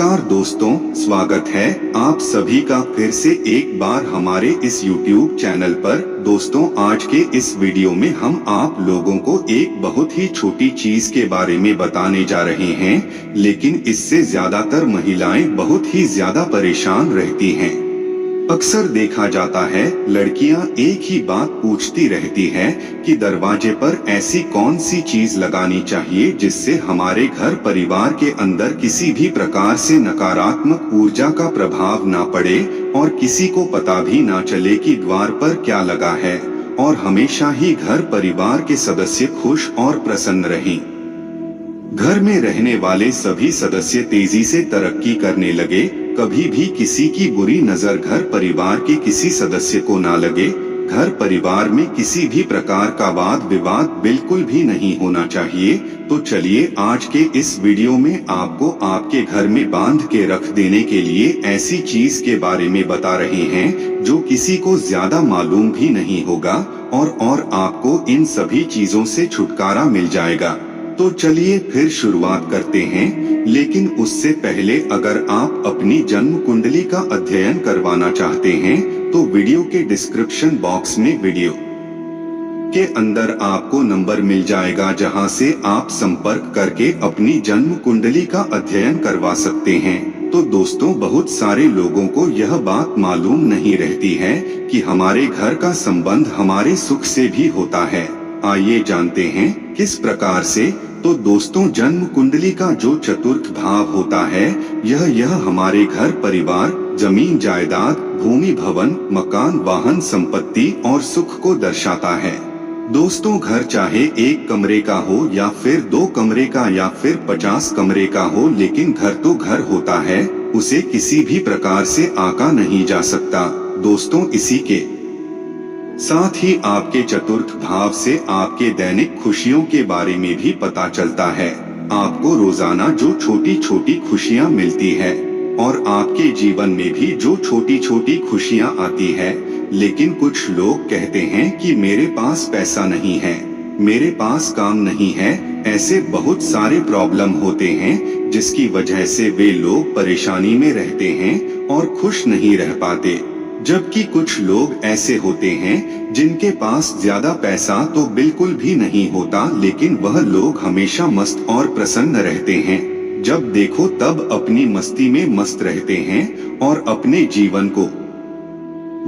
नमस्कार दोस्तों, स्वागत है आप सभी का फिर से एक बार हमारे इस YouTube चैनल पर। दोस्तों, आज के इस वीडियो में हम आप लोगों को एक बहुत ही छोटी चीज के बारे में बताने जा रहे हैं, लेकिन इससे ज्यादातर महिलाएं बहुत ही ज्यादा परेशान रहती हैं। अक्सर देखा जाता है लड़कियां एक ही बात पूछती रहती हैं कि दरवाजे पर ऐसी कौन सी चीज लगानी चाहिए जिससे हमारे घर परिवार के अंदर किसी भी प्रकार से नकारात्मक ऊर्जा का प्रभाव ना पड़े और किसी को पता भी ना चले कि द्वार पर क्या लगा है, और हमेशा ही घर परिवार के सदस्य खुश और प्रसन्न रहें। घर में रहने वाले सभी सदस्य तेजी से तरक्की करने लगे, कभी भी किसी की बुरी नजर घर परिवार के किसी सदस्य को ना लगे। घर परिवार में किसी भी प्रकार का वाद विवाद बिल्कुल भी नहीं होना चाहिए। तो चलिए आज के इस वीडियो में आपको आपके घर में बांध के रख देने के लिए ऐसी चीज के बारे में बता रहे हैं जो किसी को ज्यादा मालूम भी नहीं होगा, और आपको इन सभी चीजों से छुटकारा मिल जाएगा। तो चलिए फिर शुरुआत करते हैं, लेकिन उससे पहले अगर आप अपनी जन्म कुंडली का अध्ययन करवाना चाहते हैं तो वीडियो के डिस्क्रिप्शन बॉक्स में वीडियो के अंदर आपको नंबर मिल जाएगा, जहां से आप संपर्क करके अपनी जन्म कुंडली का अध्ययन करवा सकते हैं। तो दोस्तों, बहुत सारे लोगों को यह बात मालूम नहीं रहती है कि हमारे घर का संबंध हमारे सुख से भी होता है। आइए जानते हैं किस प्रकार से। तो दोस्तों, जन्म कुंडली का जो चतुर्थ भाव होता है यह हमारे घर परिवार, जमीन जायदाद, भूमि भवन, मकान, वाहन, संपत्ति और सुख को दर्शाता है। दोस्तों, घर चाहे एक कमरे का हो या फिर 2 कमरे का या फिर 50 कमरे का हो, लेकिन घर तो घर होता है, उसे किसी भी प्रकार से आंका नहीं जा सकता। दोस्तों, इसी के साथ ही आपके चतुर्थ भाव से आपके दैनिक खुशियों के बारे में भी पता चलता है। आपको रोजाना जो छोटी छोटी खुशियां मिलती है और आपके जीवन में भी जो छोटी छोटी खुशियां आती है, लेकिन कुछ लोग कहते हैं कि मेरे पास पैसा नहीं है, मेरे पास काम नहीं है, ऐसे बहुत सारे प्रॉब्लम होते हैं जिसकी वजह से वे लोग परेशानी में रहते हैं और खुश नहीं रह पाते। जबकि कुछ लोग ऐसे होते हैं जिनके पास ज्यादा पैसा तो बिल्कुल भी नहीं होता, लेकिन वह लोग हमेशा मस्त और प्रसन्न रहते हैं। जब देखो तब अपनी मस्ती में मस्त रहते हैं और अपने जीवन को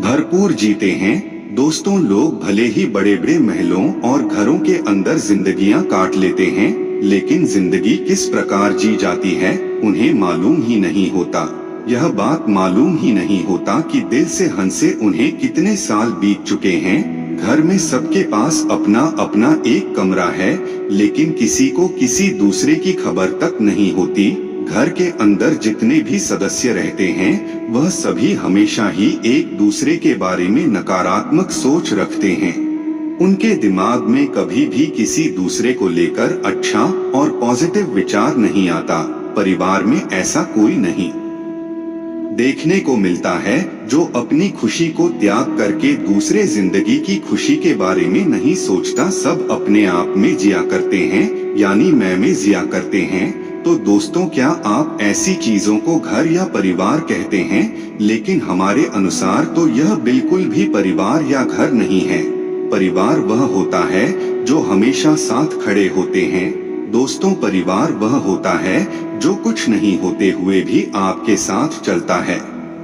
भरपूर जीते हैं। दोस्तों, लोग भले ही बड़े बड़े महलों और घरों के अंदर जिंदगियां काट लेते हैं, लेकिन जिंदगी किस प्रकार जी जाती है उन्हें मालूम ही नहीं होता। यह बात मालूम ही नहीं होता कि दिल से हंसे उन्हें कितने साल बीत चुके हैं। घर में सबके पास अपना अपना एक कमरा है, लेकिन किसी को किसी दूसरे की खबर तक नहीं होती। घर के अंदर जितने भी सदस्य रहते हैं वह सभी हमेशा ही एक दूसरे के बारे में नकारात्मक सोच रखते हैं। उनके दिमाग में कभी भी किसी दूसरे को लेकर अच्छा और पॉजिटिव विचार नहीं आता। परिवार में ऐसा कोई नहीं देखने को मिलता है जो अपनी खुशी को त्याग करके दूसरे जिंदगी की खुशी के बारे में नहीं सोचता। सब अपने आप में जिया करते हैं, यानी मैं में जिया करते हैं। तो दोस्तों, क्या आप ऐसी चीजों को घर या परिवार कहते हैं? लेकिन हमारे अनुसार तो यह बिल्कुल भी परिवार या घर नहीं है। परिवार वह होता है जो हमेशा साथ खड़े होते हैं। दोस्तों, परिवार वह होता है जो कुछ नहीं होते हुए भी आपके साथ चलता है।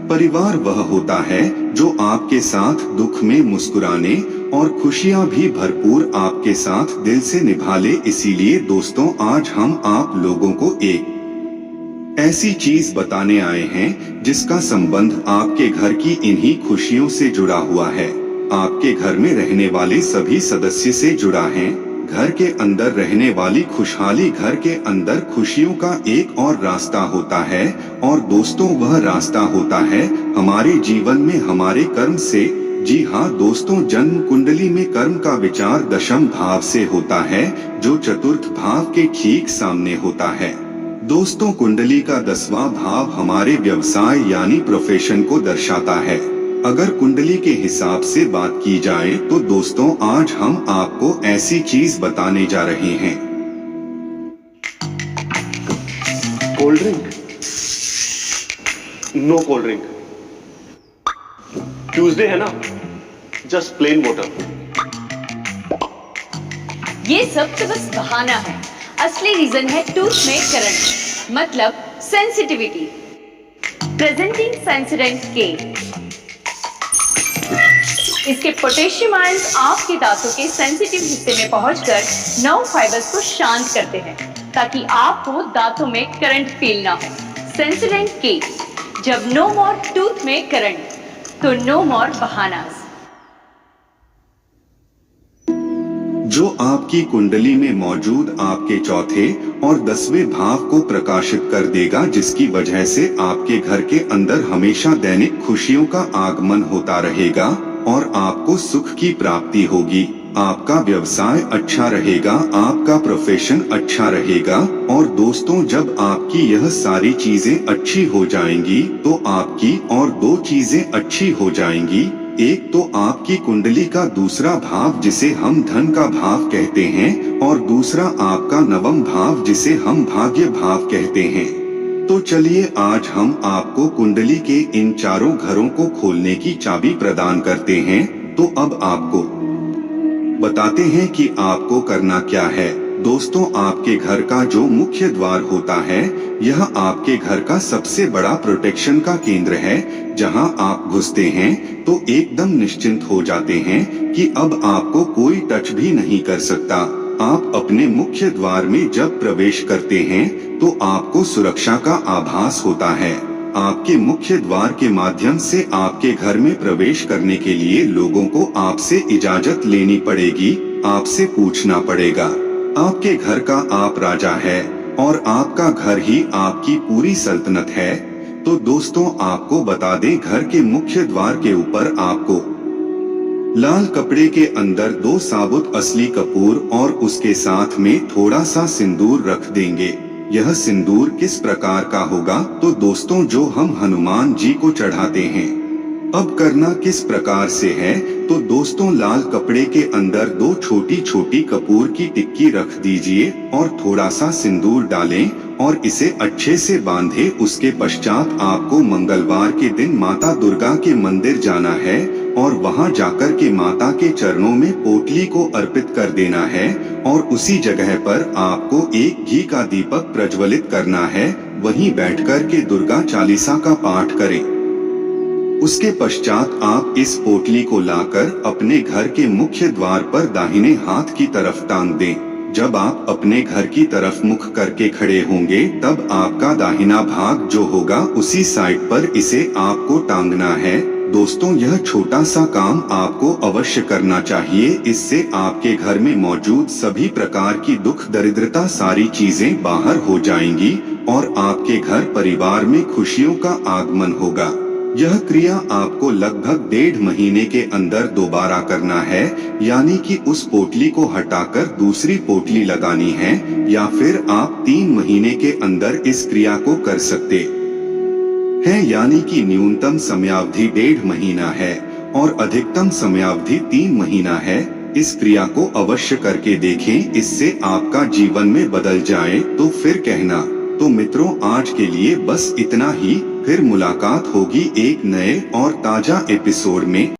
परिवार वह होता है जो आपके साथ दुख में मुस्कुराने और खुशियां भी भरपूर आपके साथ दिल से निभा ले। इसीलिए दोस्तों, आज हम आप लोगों को एक ऐसी चीज बताने आए हैं जिसका संबंध आपके घर की इन्हीं खुशियों से जुड़ा हुआ है। आपके घर में रहने वाले सभी सदस्य से जुड़ा है। घर के अंदर रहने वाली खुशहाली, घर के अंदर खुशियों का एक और रास्ता होता है, और दोस्तों, वह रास्ता होता है हमारे जीवन में हमारे कर्म से। जी हाँ दोस्तों, जन्म कुंडली में कर्म का विचार दशम भाव से होता है, जो चतुर्थ भाव के ठीक सामने होता है। दोस्तों, कुंडली का 10वां भाव हमारे व्यवसाय यानी प्रोफेशन को दर्शाता है। अगर कुंडली के हिसाब से बात की जाए तो दोस्तों, आज हम आपको ऐसी चीज बताने जा रहे हैं। Cold drink no cold drink. Tuesday है ना, जस्ट प्लेन वाटर। ये सब तो बस बहाना है। असली रीजन है टूथ में करंट, मतलब सेंसिटिविटी। प्रेजेंटिंग सेंसोडेंट के। इसके पोटेशियम आयंस आपके दांतों के सेंसिटिव हिस्से में पहुंचकर नर्व फाइबर्स को शांत करते हैं, ताकि आपको दांतों में करंट फील ना हो। सेंसोडेंट के। जब नो मोर टूथ में करंट, तो नो मोर बहानास। जो आपकी कुंडली में मौजूद आपके चौथे और 10वें भाव को प्रकाशित कर देगा, जिसकी वजह से आपके घर के अंदर हमेशा दैनिक खुशियों का आगमन होता रहेगा और आपको सुख की प्राप्ति होगी। आपका व्यवसाय अच्छा रहेगा, आपका प्रोफेशन अच्छा रहेगा। और दोस्तों, जब आपकी यह सारी चीजें अच्छी हो जाएंगी तो आपकी और दो चीजें अच्छी हो जाएंगी। एक तो आपकी कुंडली का दूसरा भाव, जिसे हम धन का भाव कहते हैं, और दूसरा आपका नवम भाव, जिसे हम भाग्य भाव कहते हैं। तो चलिए आज हम आपको कुंडली के इन चारों घरों को खोलने की चाबी प्रदान करते हैं। तो अब आपको बताते हैं कि आपको करना क्या है। दोस्तों, आपके घर का जो मुख्य द्वार होता है, यह आपके घर का सबसे बड़ा प्रोटेक्शन का केंद्र है। जहां आप घुसते हैं तो एकदम निश्चिंत हो जाते हैं कि अब आपको कोई टच भी नहीं कर सकता। आप अपने मुख्य द्वार में जब प्रवेश करते हैं तो आपको सुरक्षा का आभास होता है। आपके मुख्य द्वार के माध्यम से आपके घर में प्रवेश करने के लिए लोगों को आपसे इजाजत लेनी पड़ेगी, आपसे पूछना पड़ेगा। आपके घर का आप राजा है और आपका घर ही आपकी पूरी सल्तनत है। तो दोस्तों, आपको बता दें, घर के मुख्य द्वार के ऊपर आपको लाल कपड़े के अंदर 2 साबुत असली कपूर और उसके साथ में थोड़ा सा सिंदूर रख देंगे। यह सिंदूर किस प्रकार का होगा? तो दोस्तों, जो हम हनुमान जी को चढ़ाते हैं। अब करना किस प्रकार से है? तो दोस्तों, लाल कपड़े के अंदर 2 छोटी छोटी कपूर की टिक्की रख दीजिए और थोड़ा सा सिंदूर डालें और इसे अच्छे से बांधे। उसके पश्चात आपको मंगलवार के दिन माता दुर्गा के मंदिर जाना है और वहां जाकर के माता के चरणों में पोटली को अर्पित कर देना है और उसी जगह पर आपको एक घी का दीपक प्रज्वलित करना है। वहीं बैठकर के दुर्गा चालीसा का पाठ करें। उसके पश्चात आप इस पोटली को लाकर अपने घर के मुख्य द्वार पर दाहिने हाथ की तरफ टांग दें। जब आप अपने घर की तरफ मुख करके खड़े होंगे, तब आपका दाहिना भाग जो होगा उसी साइड पर इसे आपको टांगना है। दोस्तों, यह छोटा सा काम आपको अवश्य करना चाहिए। इससे आपके घर में मौजूद सभी प्रकार की दुख दरिद्रता सारी चीजें बाहर हो जाएंगी और आपके घर परिवार में खुशियों का आगमन होगा। यह क्रिया आपको लगभग 1.5 महीने के अंदर दोबारा करना है, यानी कि उस पोटली को हटाकर दूसरी पोटली लगानी है, या फिर आप 3 महीने के अंदर इस क्रिया को कर सकते हैं, यानी कि न्यूनतम समयावधि 1.5 महीना है और अधिकतम समयावधि 3 महीना है। इस क्रिया को अवश्य करके देखें, इससे आपका जीवन में बदल जाए तो फिर कहना। तो मित्रों, आज के लिए बस इतना ही। फिर मुलाकात होगी एक नए और ताजा एपिसोड में।